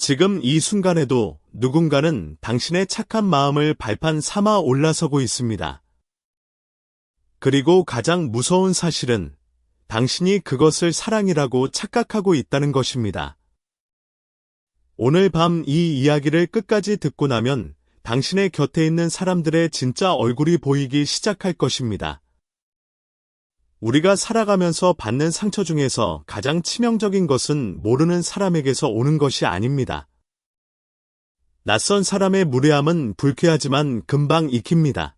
지금 이 순간에도 누군가는 당신의 착한 마음을 발판 삼아 올라서고 있습니다. 그리고 가장 무서운 사실은 당신이 그것을 사랑이라고 착각하고 있다는 것입니다. 오늘 밤 이 이야기를 끝까지 듣고 나면 당신의 곁에 있는 사람들의 진짜 얼굴이 보이기 시작할 것입니다. 우리가 살아가면서 받는 상처 중에서 가장 치명적인 것은 모르는 사람에게서 오는 것이 아닙니다. 낯선 사람의 무례함은 불쾌하지만 금방 익힙니다.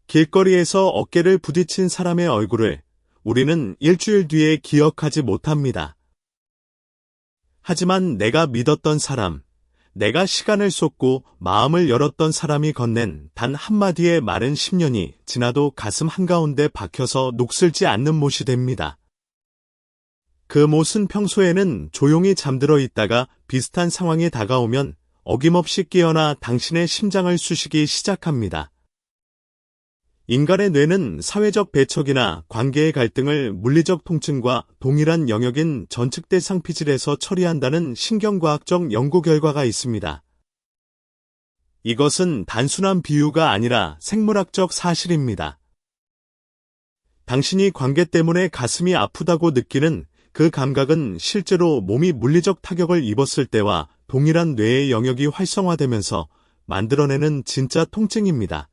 길거리에서 어깨를 부딪힌 사람의 얼굴을 우리는 일주일 뒤에 기억하지 못합니다. 하지만 내가 믿었던 사람, 내가 시간을 쏟고 마음을 열었던 사람이 건넨 단 한마디의 말은 10년이 지나도 가슴 한가운데 박혀서 녹슬지 않는 못이 됩니다. 그 못은 평소에는 조용히 잠들어 있다가 비슷한 상황이 다가오면 어김없이 깨어나 당신의 심장을 쑤시기 시작합니다. 인간의 뇌는 사회적 배척이나 관계의 갈등을 물리적 통증과 동일한 영역인 전측대상 피질에서 처리한다는 신경과학적 연구 결과가 있습니다. 이것은 단순한 비유가 아니라 생물학적 사실입니다. 당신이 관계 때문에 가슴이 아프다고 느끼는 그 감각은 실제로 몸이 물리적 타격을 입었을 때와 동일한 뇌의 영역이 활성화되면서 만들어내는 진짜 통증입니다.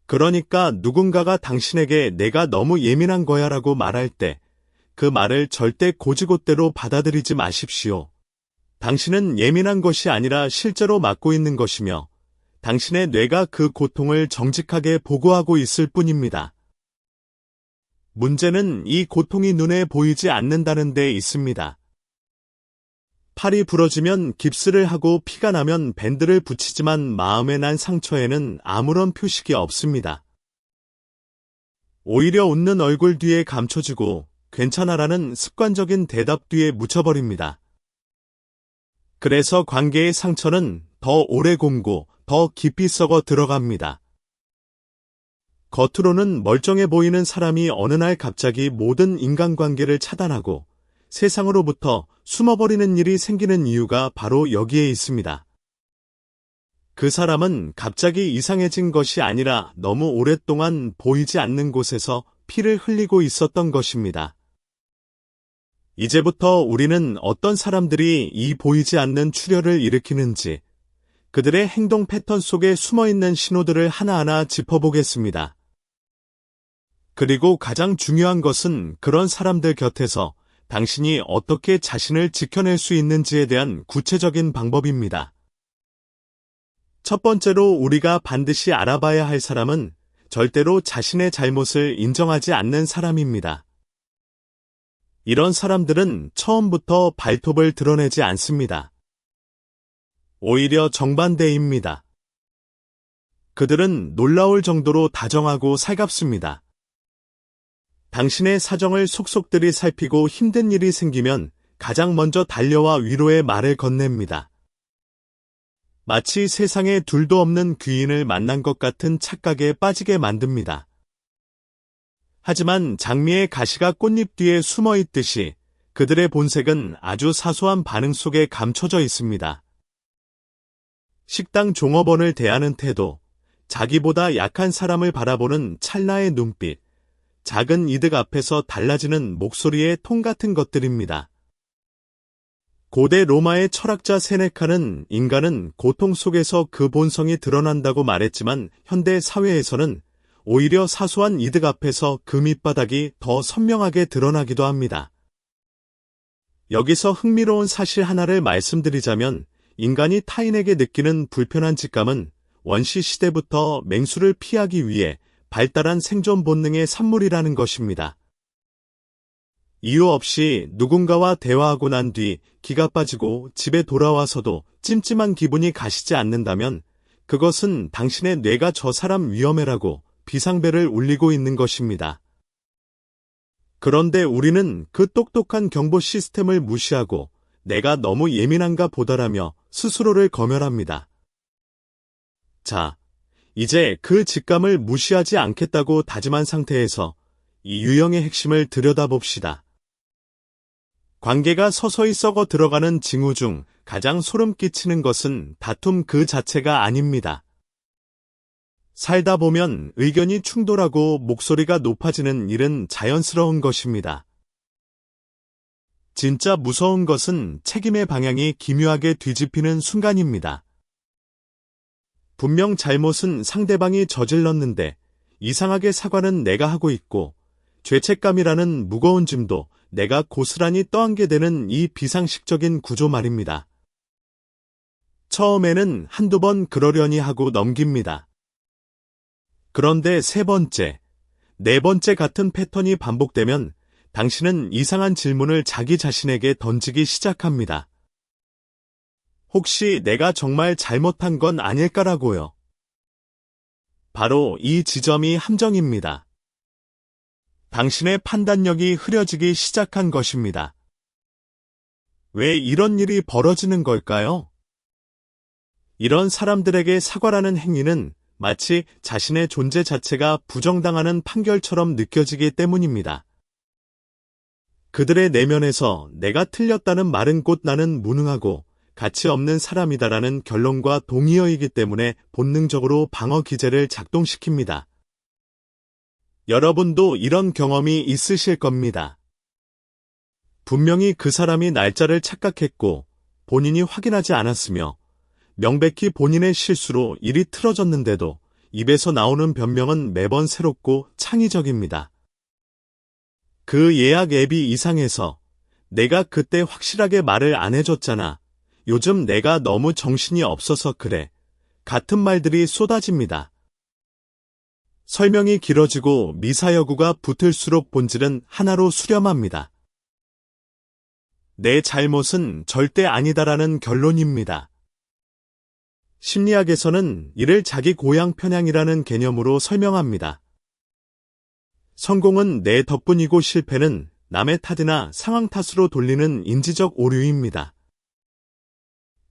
그러니까 누군가가 당신에게 내가 너무 예민한 거야 라고 말할 때 그 말을 절대 곧이곧대로 받아들이지 마십시오. 당신은 예민한 것이 아니라 실제로 맞고 있는 것이며 당신의 뇌가 그 고통을 정직하게 보고하고 있을 뿐입니다. 문제는 이 고통이 눈에 보이지 않는다는 데 있습니다. 팔이 부러지면 깁스를 하고 피가 나면 밴드를 붙이지만 마음에 난 상처에는 아무런 표식이 없습니다. 오히려 웃는 얼굴 뒤에 감춰지고 괜찮아라는 습관적인 대답 뒤에 묻혀버립니다. 그래서 관계의 상처는 더 오래 곰고 더 깊이 썩어 들어갑니다. 겉으로는 멀쩡해 보이는 사람이 어느 날 갑자기 모든 인간관계를 차단하고 세상으로부터 숨어버리는 일이 생기는 이유가 바로 여기에 있습니다. 그 사람은 갑자기 이상해진 것이 아니라 너무 오랫동안 보이지 않는 곳에서 피를 흘리고 있었던 것입니다. 이제부터 우리는 어떤 사람들이 이 보이지 않는 출혈을 일으키는지 그들의 행동 패턴 속에 숨어있는 신호들을 하나하나 짚어보겠습니다. 그리고 가장 중요한 것은 그런 사람들 곁에서 당신이 어떻게 자신을 지켜낼 수 있는지에 대한 구체적인 방법입니다. 첫 번째로 우리가 반드시 알아봐야 할 사람은 절대로 자신의 잘못을 인정하지 않는 사람입니다. 이런 사람들은 처음부터 발톱을 드러내지 않습니다. 오히려 정반대입니다. 그들은 놀라울 정도로 다정하고 살갑습니다. 당신의 사정을 속속들이 살피고 힘든 일이 생기면 가장 먼저 달려와 위로의 말을 건넵니다. 마치 세상에 둘도 없는 귀인을 만난 것 같은 착각에 빠지게 만듭니다. 하지만 장미의 가시가 꽃잎 뒤에 숨어 있듯이 그들의 본색은 아주 사소한 반응 속에 감춰져 있습니다. 식당 종업원을 대하는 태도, 자기보다 약한 사람을 바라보는 찰나의 눈빛, 작은 이득 앞에서 달라지는 목소리의 톤 같은 것들입니다. 고대 로마의 철학자 세네카는 인간은 고통 속에서 그 본성이 드러난다고 말했지만 현대 사회에서는 오히려 사소한 이득 앞에서 그 밑바닥이 더 선명하게 드러나기도 합니다. 여기서 흥미로운 사실 하나를 말씀드리자면 인간이 타인에게 느끼는 불편한 직감은 원시 시대부터 맹수를 피하기 위해 발달한 생존 본능의 산물이라는 것입니다. 이유 없이 누군가와 대화하고 난 뒤 기가 빠지고 집에 돌아와서도 찜찜한 기분이 가시지 않는다면 그것은 당신의 뇌가 저 사람 위험해라고 비상벨을 울리고 있는 것입니다. 그런데 우리는 그 똑똑한 경보 시스템을 무시하고 내가 너무 예민한가 보다라며 스스로를 검열합니다. 자, 이제 그 직감을 무시하지 않겠다고 다짐한 상태에서 이 유형의 핵심을 들여다봅시다. 관계가 서서히 썩어 들어가는 징후 중 가장 소름 끼치는 것은 다툼 그 자체가 아닙니다. 살다 보면 의견이 충돌하고 목소리가 높아지는 일은 자연스러운 것입니다. 진짜 무서운 것은 책임의 방향이 기묘하게 뒤집히는 순간입니다. 분명 잘못은 상대방이 저질렀는데 이상하게 사과는 내가 하고 있고 죄책감이라는 무거운 짐도 내가 고스란히 떠안게 되는 이 비상식적인 구조 말입니다. 처음에는 한두 번 그러려니 하고 넘깁니다. 그런데 세 번째, 네 번째 같은 패턴이 반복되면 당신은 이상한 질문을 자기 자신에게 던지기 시작합니다. 혹시 내가 정말 잘못한 건 아닐까라고요. 바로 이 지점이 함정입니다. 당신의 판단력이 흐려지기 시작한 것입니다. 왜 이런 일이 벌어지는 걸까요? 이런 사람들에게 사과라는 행위는 마치 자신의 존재 자체가 부정당하는 판결처럼 느껴지기 때문입니다. 그들의 내면에서 내가 틀렸다는 말은 곧 나는 무능하고 가치 없는 사람이다라는 결론과 동의어이기 때문에 본능적으로 방어 기제를 작동시킵니다. 여러분도 이런 경험이 있으실 겁니다. 분명히 그 사람이 날짜를 착각했고 본인이 확인하지 않았으며 명백히 본인의 실수로 일이 틀어졌는데도 입에서 나오는 변명은 매번 새롭고 창의적입니다. 그 예약 앱이 이상해서 내가 그때 확실하게 말을 안 해줬잖아. 요즘 내가 너무 정신이 없어서 그래. 같은 말들이 쏟아집니다. 설명이 길어지고 미사여구가 붙을수록 본질은 하나로 수렴합니다. 내 잘못은 절대 아니다라는 결론입니다. 심리학에서는 이를 자기 고양 편향이라는 개념으로 설명합니다. 성공은 내 덕분이고 실패는 남의 탓이나 상황 탓으로 돌리는 인지적 오류입니다.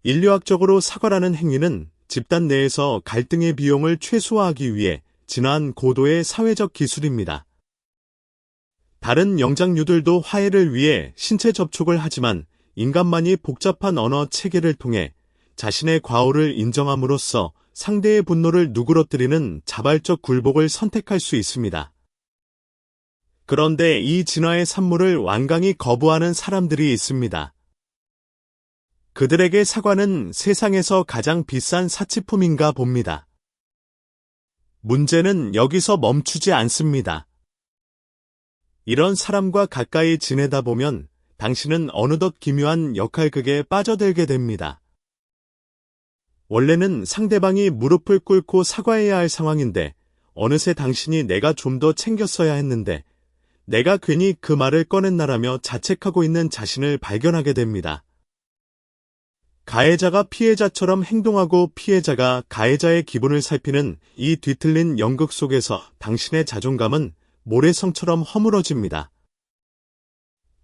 인류학적으로 사과라는 행위는 집단 내에서 갈등의 비용을 최소화하기 위해 진화한 고도의 사회적 기술입니다. 다른 영장류들도 화해를 위해 신체 접촉을 하지만 인간만이 복잡한 언어 체계를 통해 자신의 과오를 인정함으로써 상대의 분노를 누그러뜨리는 자발적 굴복을 선택할 수 있습니다. 그런데 이 진화의 산물을 완강히 거부하는 사람들이 있습니다. 그들에게 사과는 세상에서 가장 비싼 사치품인가 봅니다. 문제는 여기서 멈추지 않습니다. 이런 사람과 가까이 지내다 보면 당신은 어느덧 기묘한 역할극에 빠져들게 됩니다. 원래는 상대방이 무릎을 꿇고 사과해야 할 상황인데 어느새 당신이 내가 좀 더 챙겼어야 했는데 내가 괜히 그 말을 꺼냈나라며 자책하고 있는 자신을 발견하게 됩니다. 가해자가 피해자처럼 행동하고 피해자가 가해자의 기분을 살피는 이 뒤틀린 연극 속에서 당신의 자존감은 모래성처럼 허물어집니다.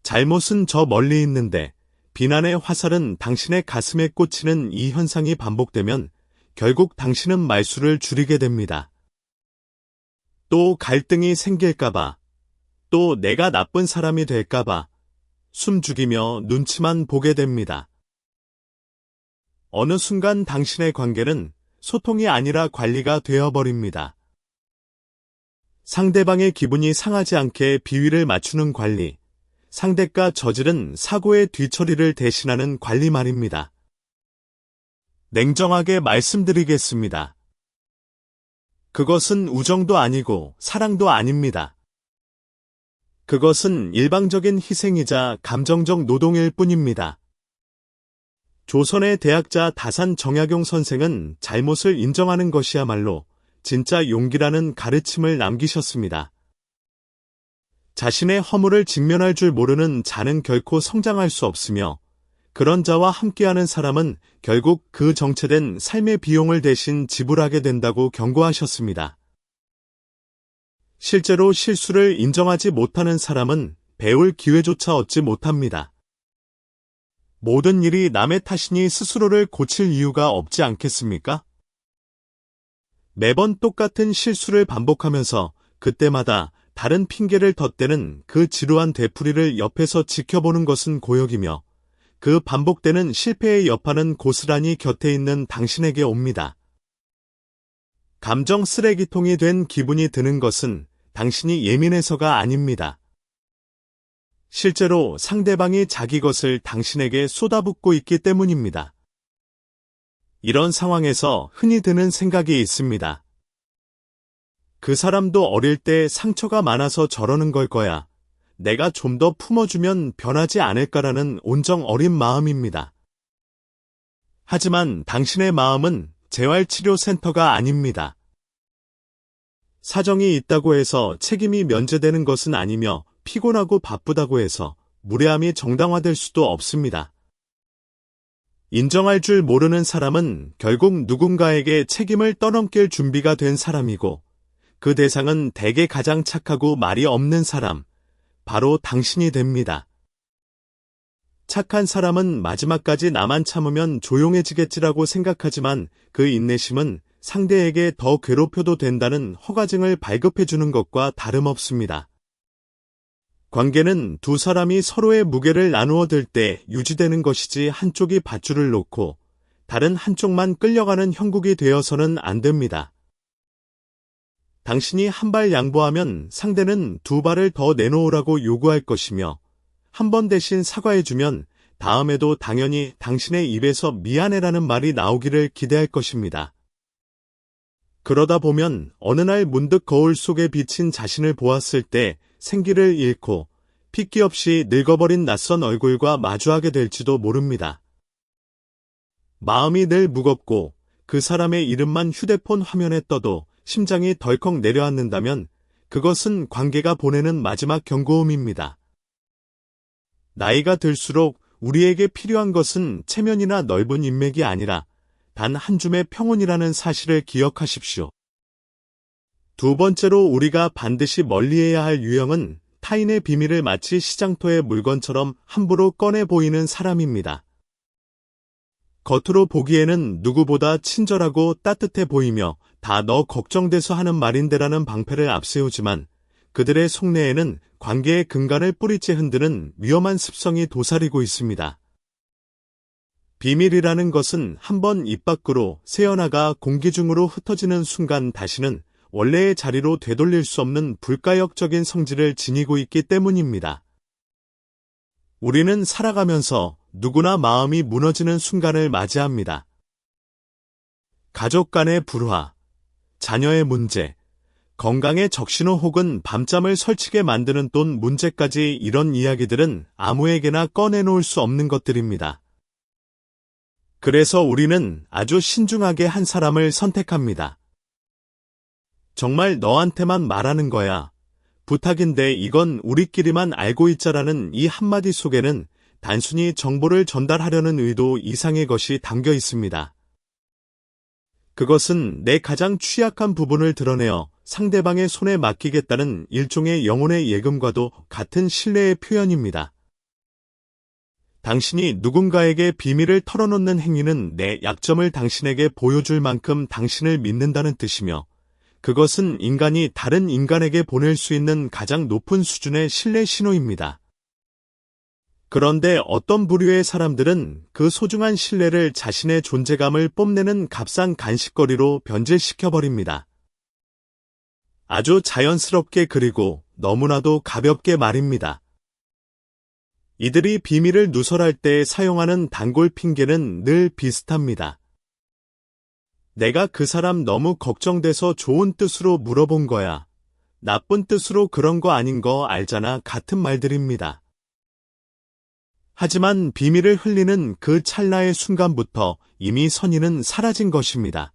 잘못은 저 멀리 있는데 비난의 화살은 당신의 가슴에 꽂히는 이 현상이 반복되면 결국 당신은 말수를 줄이게 됩니다. 또 갈등이 생길까봐, 또 내가 나쁜 사람이 될까봐 숨죽이며 눈치만 보게 됩니다. 어느 순간 당신의 관계는 소통이 아니라 관리가 되어버립니다. 상대방의 기분이 상하지 않게 비위를 맞추는 관리, 상대가 저지른 사고의 뒤처리를 대신하는 관리 말입니다. 냉정하게 말씀드리겠습니다. 그것은 우정도 아니고 사랑도 아닙니다. 그것은 일방적인 희생이자 감정적 노동일 뿐입니다. 조선의 대학자 다산 정약용 선생은 잘못을 인정하는 것이야말로 진짜 용기라는 가르침을 남기셨습니다. 자신의 허물을 직면할 줄 모르는 자는 결코 성장할 수 없으며 그런 자와 함께하는 사람은 결국 그 정체된 삶의 비용을 대신 지불하게 된다고 경고하셨습니다. 실제로 실수를 인정하지 못하는 사람은 배울 기회조차 얻지 못합니다. 모든 일이 남의 탓이니 스스로를 고칠 이유가 없지 않겠습니까? 매번 똑같은 실수를 반복하면서 그때마다 다른 핑계를 덧대는 그 지루한 되풀이를 옆에서 지켜보는 것은 고역이며 그 반복되는 실패의 여파는 고스란히 곁에 있는 당신에게 옵니다. 감정 쓰레기통이 된 기분이 드는 것은 당신이 예민해서가 아닙니다. 실제로 상대방이 자기 것을 당신에게 쏟아붓고 있기 때문입니다. 이런 상황에서 흔히 드는 생각이 있습니다. 그 사람도 어릴 때 상처가 많아서 저러는 걸 거야. 내가 좀 더 품어주면 변하지 않을까라는 온정 어린 마음입니다. 하지만 당신의 마음은 재활치료센터가 아닙니다. 사정이 있다고 해서 책임이 면제되는 것은 아니며 피곤하고 바쁘다고 해서 무례함이 정당화될 수도 없습니다. 인정할 줄 모르는 사람은 결국 누군가에게 책임을 떠넘길 준비가 된 사람이고 그 대상은 대개 가장 착하고 말이 없는 사람, 바로 당신이 됩니다. 착한 사람은 마지막까지 나만 참으면 조용해지겠지라고 생각하지만 그 인내심은 상대에게 더 괴롭혀도 된다는 허가증을 발급해주는 것과 다름없습니다. 관계는 두 사람이 서로의 무게를 나누어 들 때 유지되는 것이지 한쪽이 밧줄을 놓고 다른 한쪽만 끌려가는 형국이 되어서는 안 됩니다. 당신이 한 발 양보하면 상대는 두 발을 더 내놓으라고 요구할 것이며 한 번 대신 사과해주면 다음에도 당연히 당신의 입에서 미안해라는 말이 나오기를 기대할 것입니다. 그러다 보면 어느 날 문득 거울 속에 비친 자신을 보았을 때 생기를 잃고 핏기 없이 늙어버린 낯선 얼굴과 마주하게 될지도 모릅니다. 마음이 늘 무겁고 그 사람의 이름만 휴대폰 화면에 떠도 심장이 덜컥 내려앉는다면 그것은 관계가 보내는 마지막 경고음입니다. 나이가 들수록 우리에게 필요한 것은 체면이나 넓은 인맥이 아니라 단 한 줌의 평온이라는 사실을 기억하십시오. 두 번째로 우리가 반드시 멀리해야 할 유형은 타인의 비밀을 마치 시장터의 물건처럼 함부로 꺼내 보이는 사람입니다. 겉으로 보기에는 누구보다 친절하고 따뜻해 보이며 다 너 걱정돼서 하는 말인데라는 방패를 앞세우지만 그들의 속내에는 관계의 근간을 뿌리째 흔드는 위험한 습성이 도사리고 있습니다. 비밀이라는 것은 한번 입 밖으로 새어나가 공기 중으로 흩어지는 순간 다시는 원래의 자리로 되돌릴 수 없는 불가역적인 성질을 지니고 있기 때문입니다. 우리는 살아가면서 누구나 마음이 무너지는 순간을 맞이합니다. 가족 간의 불화, 자녀의 문제, 건강의 적신호 혹은 밤잠을 설치게 만드는 돈 문제까지 이런 이야기들은 아무에게나 꺼내놓을 수 없는 것들입니다. 그래서 우리는 아주 신중하게 한 사람을 선택합니다. 정말 너한테만 말하는 거야. 부탁인데 이건 우리끼리만 알고 있자라는 이 한마디 속에는 단순히 정보를 전달하려는 의도 이상의 것이 담겨 있습니다. 그것은 내 가장 취약한 부분을 드러내어 상대방의 손에 맡기겠다는 일종의 영혼의 예금과도 같은 신뢰의 표현입니다. 당신이 누군가에게 비밀을 털어놓는 행위는 내 약점을 당신에게 보여줄 만큼 당신을 믿는다는 뜻이며 그것은 인간이 다른 인간에게 보낼 수 있는 가장 높은 수준의 신뢰 신호입니다. 그런데 어떤 부류의 사람들은 그 소중한 신뢰를 자신의 존재감을 뽐내는 값싼 간식거리로 변질시켜버립니다. 아주 자연스럽게 그리고 너무나도 가볍게 말입니다. 이들이 비밀을 누설할 때 사용하는 단골 핑계는 늘 비슷합니다. 내가 그 사람 너무 걱정돼서 좋은 뜻으로 물어본 거야. 나쁜 뜻으로 그런 거 아닌 거 알잖아 같은 말들입니다. 하지만 비밀을 흘리는 그 찰나의 순간부터 이미 선의는 사라진 것입니다.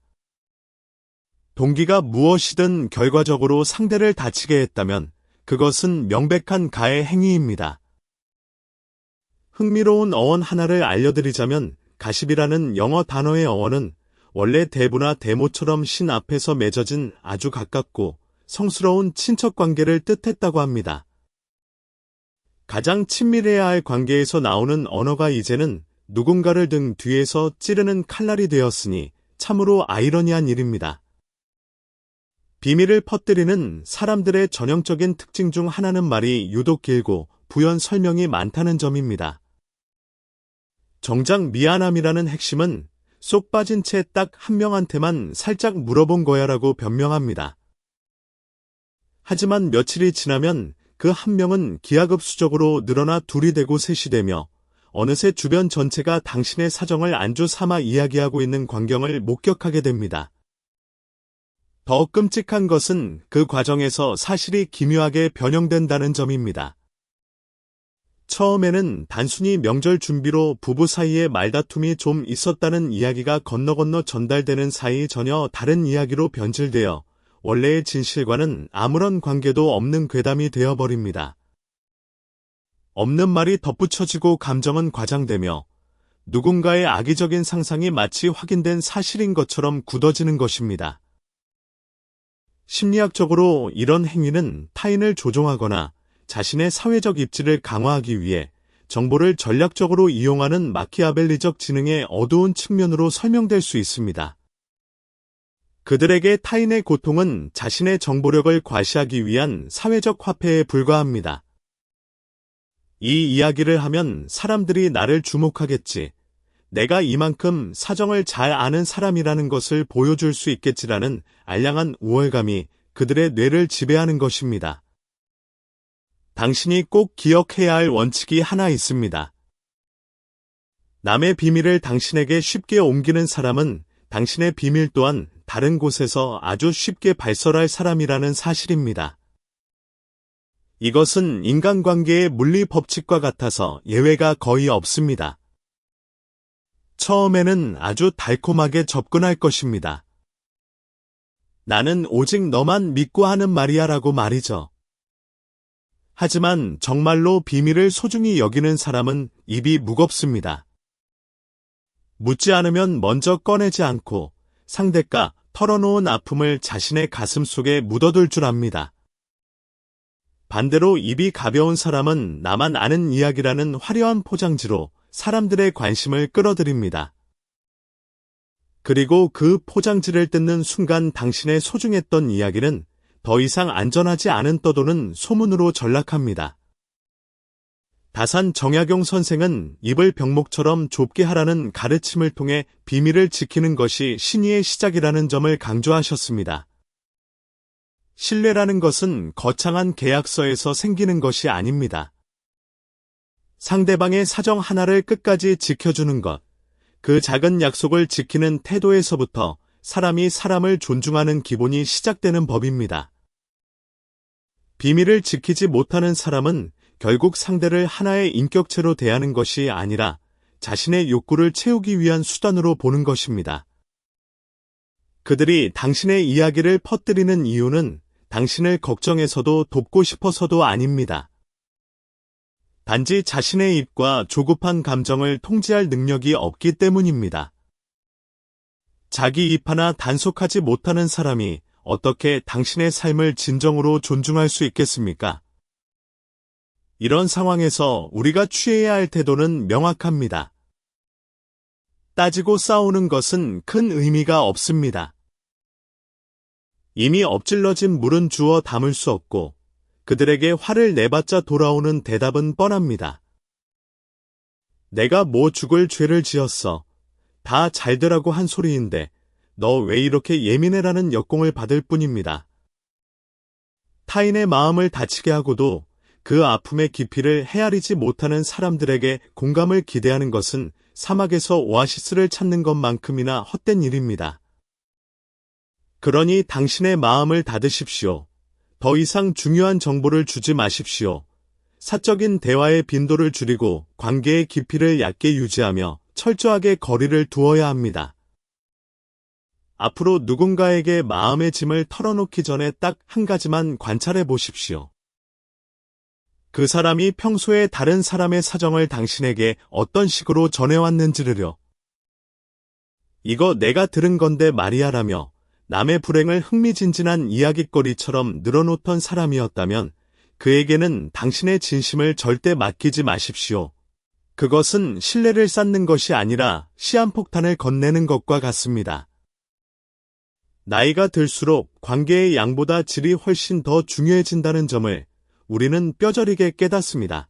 동기가 무엇이든 결과적으로 상대를 다치게 했다면 그것은 명백한 가해 행위입니다. 흥미로운 어원 하나를 알려드리자면 가십이라는 영어 단어의 어원은 원래 대부나 대모처럼 신 앞에서 맺어진 아주 가깝고 성스러운 친척 관계를 뜻했다고 합니다. 가장 친밀해야 할 관계에서 나오는 언어가 이제는 누군가를 등 뒤에서 찌르는 칼날이 되었으니 참으로 아이러니한 일입니다. 비밀을 퍼뜨리는 사람들의 전형적인 특징 중 하나는 말이 유독 길고 부연 설명이 많다는 점입니다. 정작 미안함이라는 핵심은 쏙 빠진 채 딱 한 명한테만 살짝 물어본 거야라고 변명합니다. 하지만 며칠이 지나면 그 한 명은 기하급수적으로 늘어나 둘이 되고 셋이 되며 어느새 주변 전체가 당신의 사정을 안주 삼아 이야기하고 있는 광경을 목격하게 됩니다. 더 끔찍한 것은 그 과정에서 사실이 기묘하게 변형된다는 점입니다. 처음에는 단순히 명절 준비로 부부 사이에 말다툼이 좀 있었다는 이야기가 건너 전달되는 사이 전혀 다른 이야기로 변질되어 원래의 진실과는 아무런 관계도 없는 괴담이 되어버립니다. 없는 말이 덧붙여지고 감정은 과장되며 누군가의 악의적인 상상이 마치 확인된 사실인 것처럼 굳어지는 것입니다. 심리학적으로 이런 행위는 타인을 조종하거나 자신의 사회적 입지를 강화하기 위해 정보를 전략적으로 이용하는 마키아벨리적 지능의 어두운 측면으로 설명될 수 있습니다. 그들에게 타인의 고통은 자신의 정보력을 과시하기 위한 사회적 화폐에 불과합니다. 이 이야기를 하면 사람들이 나를 주목하겠지. 내가 이만큼 사정을 잘 아는 사람이라는 것을 보여줄 수 있겠지라는 알량한 우월감이 그들의 뇌를 지배하는 것입니다. 당신이 꼭 기억해야 할 원칙이 하나 있습니다. 남의 비밀을 당신에게 쉽게 옮기는 사람은 당신의 비밀 또한 다른 곳에서 아주 쉽게 발설할 사람이라는 사실입니다. 이것은 인간관계의 물리 법칙과 같아서 예외가 거의 없습니다. 처음에는 아주 달콤하게 접근할 것입니다. 나는 오직 너만 믿고 하는 말이야 라고 말이죠. 하지만 정말로 비밀을 소중히 여기는 사람은 입이 무겁습니다. 묻지 않으면 먼저 꺼내지 않고 상대가 털어놓은 아픔을 자신의 가슴 속에 묻어둘 줄 압니다. 반대로 입이 가벼운 사람은 나만 아는 이야기라는 화려한 포장지로 사람들의 관심을 끌어들입니다. 그리고 그 포장지를 뜯는 순간 당신의 소중했던 이야기는 더 이상 안전하지 않은 떠도는 소문으로 전락합니다. 다산 정약용 선생은 입을 병목처럼 좁게 하라는 가르침을 통해 비밀을 지키는 것이 신의의 시작이라는 점을 강조하셨습니다. 신뢰라는 것은 거창한 계약서에서 생기는 것이 아닙니다. 상대방의 사정 하나를 끝까지 지켜주는 것, 그 작은 약속을 지키는 태도에서부터 사람이 사람을 존중하는 기본이 시작되는 법입니다. 비밀을 지키지 못하는 사람은 결국 상대를 하나의 인격체로 대하는 것이 아니라 자신의 욕구를 채우기 위한 수단으로 보는 것입니다. 그들이 당신의 이야기를 퍼뜨리는 이유는 당신을 걱정해서도 돕고 싶어서도 아닙니다. 단지 자신의 입과 조급한 감정을 통제할 능력이 없기 때문입니다. 자기 입 하나 단속하지 못하는 사람이 어떻게 당신의 삶을 진정으로 존중할 수 있겠습니까? 이런 상황에서 우리가 취해야 할 태도는 명확합니다. 따지고 싸우는 것은 큰 의미가 없습니다. 이미 엎질러진 물은 주워 담을 수 없고 그들에게 화를 내봤자 돌아오는 대답은 뻔합니다. 내가 뭐 죽을 죄를 지었어. 다 잘되라고 한 소리인데 너 왜 이렇게 예민해라는 역공을 받을 뿐입니다. 타인의 마음을 다치게 하고도 그 아픔의 깊이를 헤아리지 못하는 사람들에게 공감을 기대하는 것은 사막에서 오아시스를 찾는 것만큼이나 헛된 일입니다. 그러니 당신의 마음을 닫으십시오. 더 이상 중요한 정보를 주지 마십시오. 사적인 대화의 빈도를 줄이고 관계의 깊이를 얕게 유지하며 철저하게 거리를 두어야 합니다. 앞으로 누군가에게 마음의 짐을 털어놓기 전에 딱 한 가지만 관찰해 보십시오. 그 사람이 평소에 다른 사람의 사정을 당신에게 어떤 식으로 전해왔는지를요. 이거 내가 들은 건데 말이야라며 남의 불행을 흥미진진한 이야깃거리처럼 늘어놓던 사람이었다면 그에게는 당신의 진심을 절대 맡기지 마십시오. 그것은 신뢰를 쌓는 것이 아니라 시한폭탄을 건네는 것과 같습니다. 나이가 들수록 관계의 양보다 질이 훨씬 더 중요해진다는 점을 우리는 뼈저리게 깨닫습니다.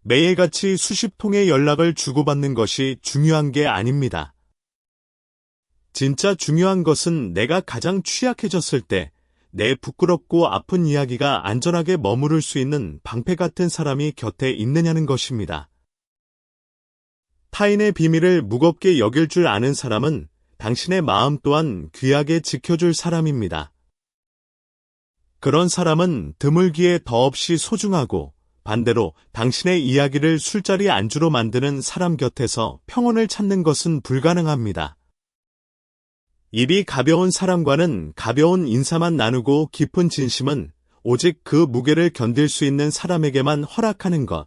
매일같이 수십 통의 연락을 주고받는 것이 중요한 게 아닙니다. 진짜 중요한 것은 내가 가장 취약해졌을 때 내 부끄럽고 아픈 이야기가 안전하게 머무를 수 있는 방패 같은 사람이 곁에 있느냐는 것입니다. 타인의 비밀을 무겁게 여길 줄 아는 사람은 당신의 마음 또한 귀하게 지켜줄 사람입니다. 그런 사람은 드물기에 더없이 소중하고 반대로 당신의 이야기를 술자리 안주로 만드는 사람 곁에서 평온을 찾는 것은 불가능합니다. 입이 가벼운 사람과는 가벼운 인사만 나누고 깊은 진심은 오직 그 무게를 견딜 수 있는 사람에게만 허락하는 것.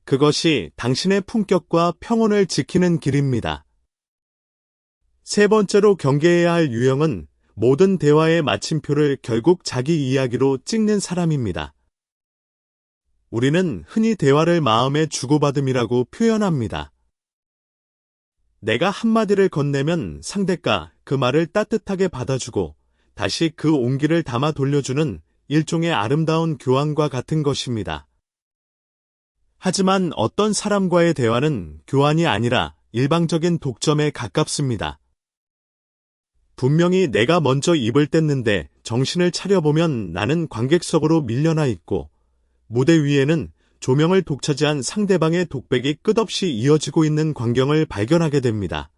그것이 당신의 품격과 평온을 지키는 길입니다. 세 번째로 경계해야 할 유형은 모든 대화의 마침표를 결국 자기 이야기로 찍는 사람입니다. 우리는 흔히 대화를 마음의 주고받음이라고 표현합니다. 내가 한마디를 건네면 상대가 그 말을 따뜻하게 받아주고 다시 그 온기를 담아 돌려주는 일종의 아름다운 교환과 같은 것입니다. 하지만 어떤 사람과의 대화는 교환이 아니라 일방적인 독점에 가깝습니다. 분명히 내가 먼저 입을 뗐는데 정신을 차려보면 나는 관객석으로 밀려나 있고 무대 위에는 조명을 독차지한 상대방의 독백이 끝없이 이어지고 있는 광경을 발견하게 됩니다.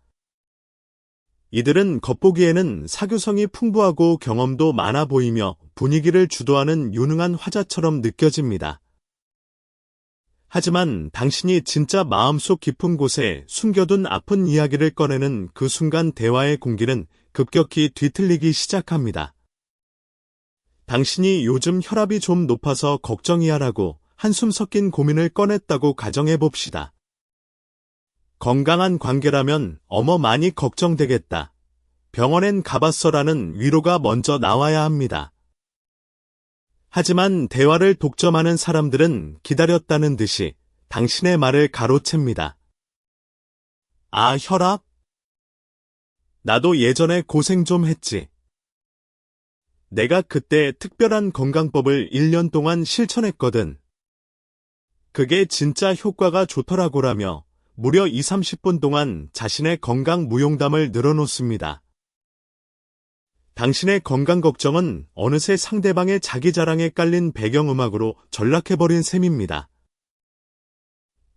이들은 겉보기에는 사교성이 풍부하고 경험도 많아 보이며 분위기를 주도하는 유능한 화자처럼 느껴집니다. 하지만 당신이 진짜 마음속 깊은 곳에 숨겨둔 아픈 이야기를 꺼내는 그 순간 대화의 공기는 급격히 뒤틀리기 시작합니다. 당신이 요즘 혈압이 좀 높아서 걱정이야라고 한숨 섞인 고민을 꺼냈다고 가정해봅시다. 건강한 관계라면 어머 많이 걱정되겠다. 병원엔 가봤어라는 위로가 먼저 나와야 합니다. 하지만 대화를 독점하는 사람들은 기다렸다는 듯이 당신의 말을 가로챕니다. 아, 혈압? 나도 예전에 고생 좀 했지. 내가 그때 특별한 건강법을 1년 동안 실천했거든. 그게 진짜 효과가 좋더라고라며 무려 20-30분 동안 자신의 건강 무용담을 늘어놓습니다. 당신의 건강 걱정은 어느새 상대방의 자기 자랑에 깔린 배경음악으로 전락해버린 셈입니다.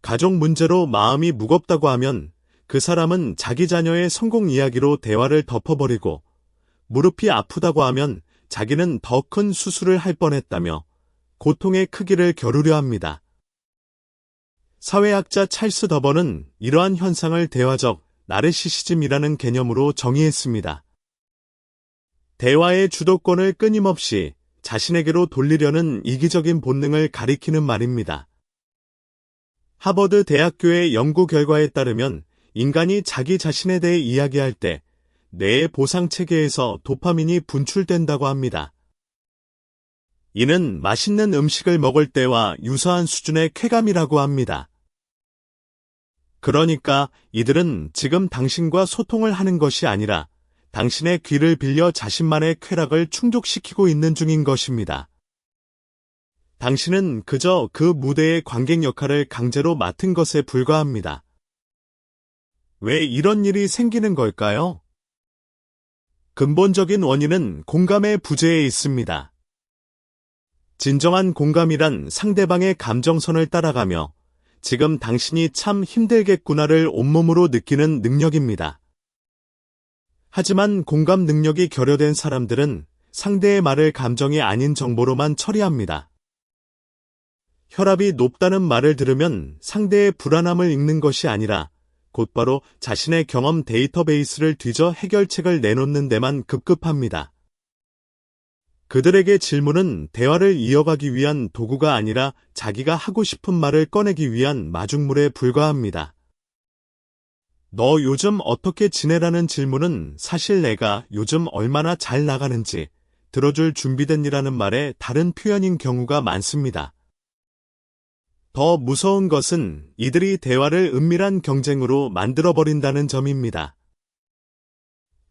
가족 문제로 마음이 무겁다고 하면 그 사람은 자기 자녀의 성공 이야기로 대화를 덮어버리고 무릎이 아프다고 하면 자기는 더 큰 수술을 할 뻔했다며 고통의 크기를 겨루려 합니다. 사회학자 찰스 더번은 이러한 현상을 대화적 나르시시즘이라는 개념으로 정의했습니다. 대화의 주도권을 끊임없이 자신에게로 돌리려는 이기적인 본능을 가리키는 말입니다. 하버드 대학교의 연구 결과에 따르면 인간이 자기 자신에 대해 이야기할 때 뇌의 보상 체계에서 도파민이 분출된다고 합니다. 이는 맛있는 음식을 먹을 때와 유사한 수준의 쾌감이라고 합니다. 그러니까 이들은 지금 당신과 소통을 하는 것이 아니라 당신의 귀를 빌려 자신만의 쾌락을 충족시키고 있는 중인 것입니다. 당신은 그저 그 무대의 관객 역할을 강제로 맡은 것에 불과합니다. 왜 이런 일이 생기는 걸까요? 근본적인 원인은 공감의 부재에 있습니다. 진정한 공감이란 상대방의 감정선을 따라가며 지금 당신이 참 힘들겠구나를 온몸으로 느끼는 능력입니다. 하지만 공감 능력이 결여된 사람들은 상대의 말을 감정이 아닌 정보로만 처리합니다. 혈압이 높다는 말을 들으면 상대의 불안함을 읽는 것이 아니라 곧바로 자신의 경험 데이터베이스를 뒤져 해결책을 내놓는 데만 급급합니다. 그들에게 질문은 대화를 이어가기 위한 도구가 아니라 자기가 하고 싶은 말을 꺼내기 위한 마중물에 불과합니다. 너 요즘 어떻게 지내라는 질문은 사실 내가 요즘 얼마나 잘 나가는지 들어줄 준비된이라는 말의 다른 표현인 경우가 많습니다. 더 무서운 것은 이들이 대화를 은밀한 경쟁으로 만들어버린다는 점입니다.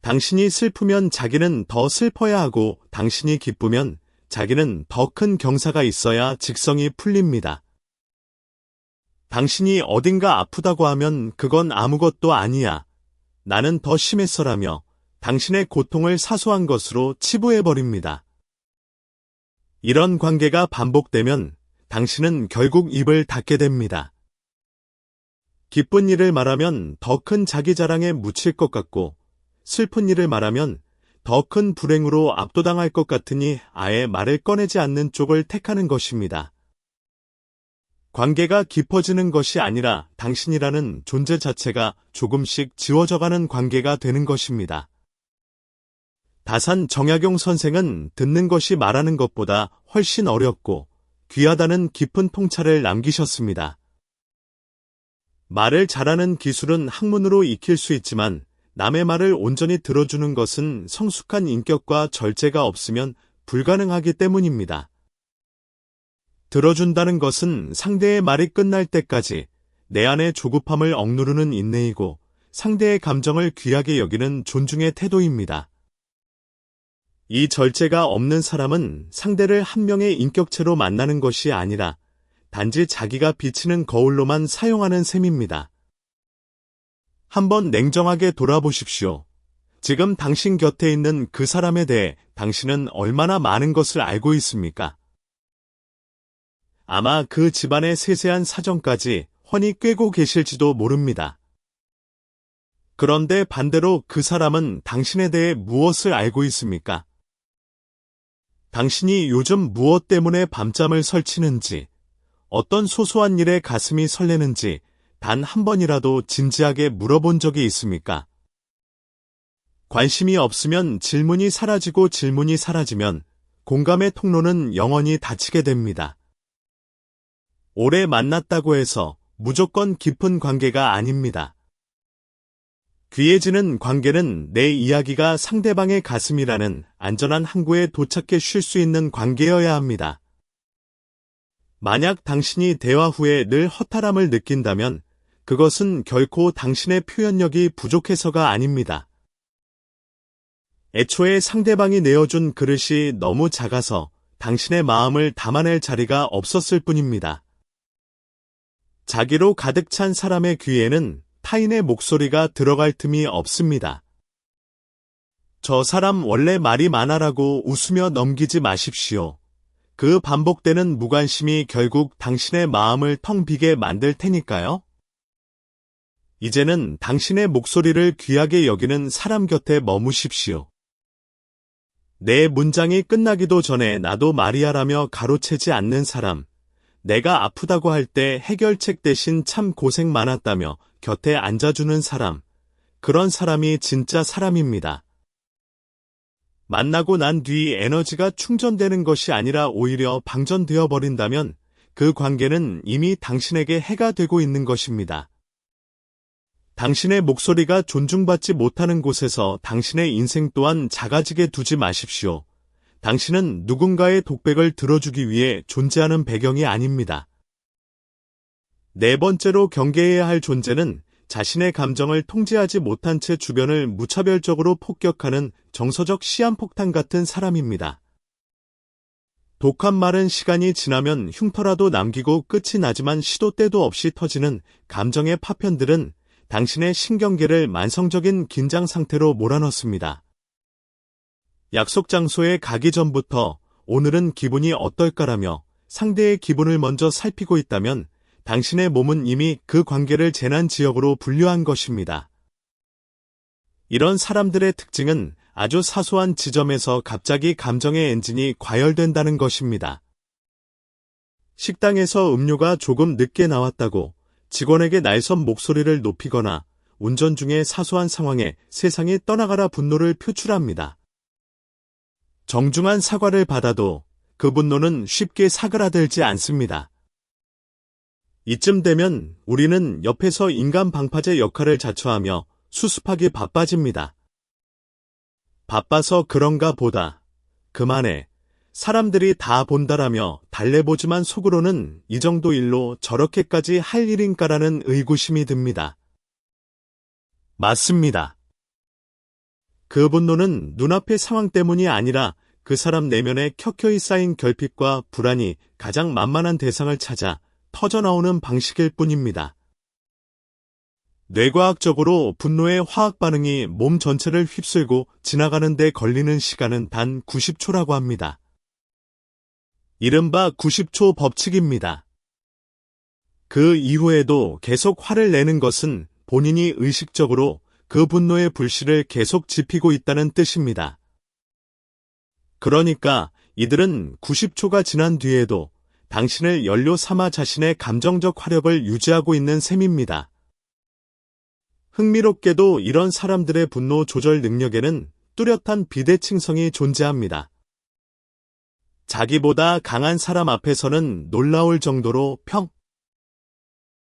당신이 슬프면 자기는 더 슬퍼야 하고 당신이 기쁘면 자기는 더 큰 경사가 있어야 직성이 풀립니다. 당신이 어딘가 아프다고 하면 그건 아무것도 아니야. 나는 더 심했어라며 당신의 고통을 사소한 것으로 치부해버립니다. 이런 관계가 반복되면 당신은 결국 입을 닫게 됩니다. 기쁜 일을 말하면 더 큰 자기 자랑에 묻힐 것 같고 슬픈 일을 말하면 더 큰 불행으로 압도당할 것 같으니 아예 말을 꺼내지 않는 쪽을 택하는 것입니다. 관계가 깊어지는 것이 아니라 당신이라는 존재 자체가 조금씩 지워져가는 관계가 되는 것입니다. 다산 정약용 선생은 듣는 것이 말하는 것보다 훨씬 어렵고 귀하다는 깊은 통찰을 남기셨습니다. 말을 잘하는 기술은 학문으로 익힐 수 있지만 남의 말을 온전히 들어주는 것은 성숙한 인격과 절제가 없으면 불가능하기 때문입니다. 들어준다는 것은 상대의 말이 끝날 때까지 내 안의 조급함을 억누르는 인내이고 상대의 감정을 귀하게 여기는 존중의 태도입니다. 이 절제가 없는 사람은 상대를 한 명의 인격체로 만나는 것이 아니라 단지 자기가 비치는 거울로만 사용하는 셈입니다. 한번 냉정하게 돌아보십시오. 지금 당신 곁에 있는 그 사람에 대해 당신은 얼마나 많은 것을 알고 있습니까? 아마 그 집안의 세세한 사정까지 훤히 꿰고 계실지도 모릅니다. 그런데 반대로 그 사람은 당신에 대해 무엇을 알고 있습니까? 당신이 요즘 무엇 때문에 밤잠을 설치는지, 어떤 소소한 일에 가슴이 설레는지 단 한 번이라도 진지하게 물어본 적이 있습니까? 관심이 없으면 질문이 사라지고 질문이 사라지면 공감의 통로는 영원히 닫히게 됩니다. 오래 만났다고 해서 무조건 깊은 관계가 아닙니다. 귀해지는 관계는 내 이야기가 상대방의 가슴이라는 안전한 항구에 도착해 쉴 수 있는 관계여야 합니다. 만약 당신이 대화 후에 늘 허탈함을 느낀다면 그것은 결코 당신의 표현력이 부족해서가 아닙니다. 애초에 상대방이 내어준 그릇이 너무 작아서 당신의 마음을 담아낼 자리가 없었을 뿐입니다. 자기로 가득 찬 사람의 귀에는 타인의 목소리가 들어갈 틈이 없습니다. 저 사람 원래 말이 많아라고 웃으며 넘기지 마십시오. 그 반복되는 무관심이 결국 당신의 마음을 텅 비게 만들 테니까요. 이제는 당신의 목소리를 귀하게 여기는 사람 곁에 머무십시오. 내 문장이 끝나기도 전에 나도 말이야라며 가로채지 않는 사람, 내가 아프다고 할 때 해결책 대신 참 고생 많았다며 곁에 앉아주는 사람, 그런 사람이 진짜 사람입니다. 만나고 난 뒤 에너지가 충전되는 것이 아니라 오히려 방전되어 버린다면 그 관계는 이미 당신에게 해가 되고 있는 것입니다. 당신의 목소리가 존중받지 못하는 곳에서 당신의 인생 또한 작아지게 두지 마십시오. 당신은 누군가의 독백을 들어주기 위해 존재하는 배경이 아닙니다. 네 번째로 경계해야 할 존재는 자신의 감정을 통제하지 못한 채 주변을 무차별적으로 폭격하는 정서적 시한폭탄 같은 사람입니다. 독한 말은 시간이 지나면 흉터라도 남기고 끝이 나지만 시도 때도 없이 터지는 감정의 파편들은 당신의 신경계를 만성적인 긴장 상태로 몰아넣습니다. 약속 장소에 가기 전부터 오늘은 기분이 어떨까라며 상대의 기분을 먼저 살피고 있다면 당신의 몸은 이미 그 관계를 재난 지역으로 분류한 것입니다. 이런 사람들의 특징은 아주 사소한 지점에서 갑자기 감정의 엔진이 과열된다는 것입니다. 식당에서 음료가 조금 늦게 나왔다고 직원에게 날선 목소리를 높이거나 운전 중의 사소한 상황에 세상이 떠나가라 분노를 표출합니다. 정중한 사과를 받아도 그 분노는 쉽게 사그라들지 않습니다. 이쯤 되면 우리는 옆에서 인간 방파제 역할을 자처하며 수습하기 바빠집니다. 바빠서 그런가 보다. 그만해. 사람들이 다 본다라며 달래보지만 속으로는 이 정도 일로 저렇게까지 할 일인가라는 의구심이 듭니다. 맞습니다. 그 분노는 눈앞의 상황 때문이 아니라 그 사람 내면에 켜켜이 쌓인 결핍과 불안이 가장 만만한 대상을 찾아 터져나오는 방식일 뿐입니다. 뇌과학적으로 분노의 화학 반응이 몸 전체를 휩쓸고 지나가는 데 걸리는 시간은 단 90초라고 합니다. 이른바 90초 법칙입니다. 그 이후에도 계속 화를 내는 것은 본인이 의식적으로 그 분노의 불씨를 계속 지피고 있다는 뜻입니다. 그러니까 이들은 90초가 지난 뒤에도 당신을 연료 삼아 자신의 감정적 화력을 유지하고 있는 셈입니다. 흥미롭게도 이런 사람들의 분노 조절 능력에는 뚜렷한 비대칭성이 존재합니다. 자기보다 강한 사람 앞에서는 놀라울 정도로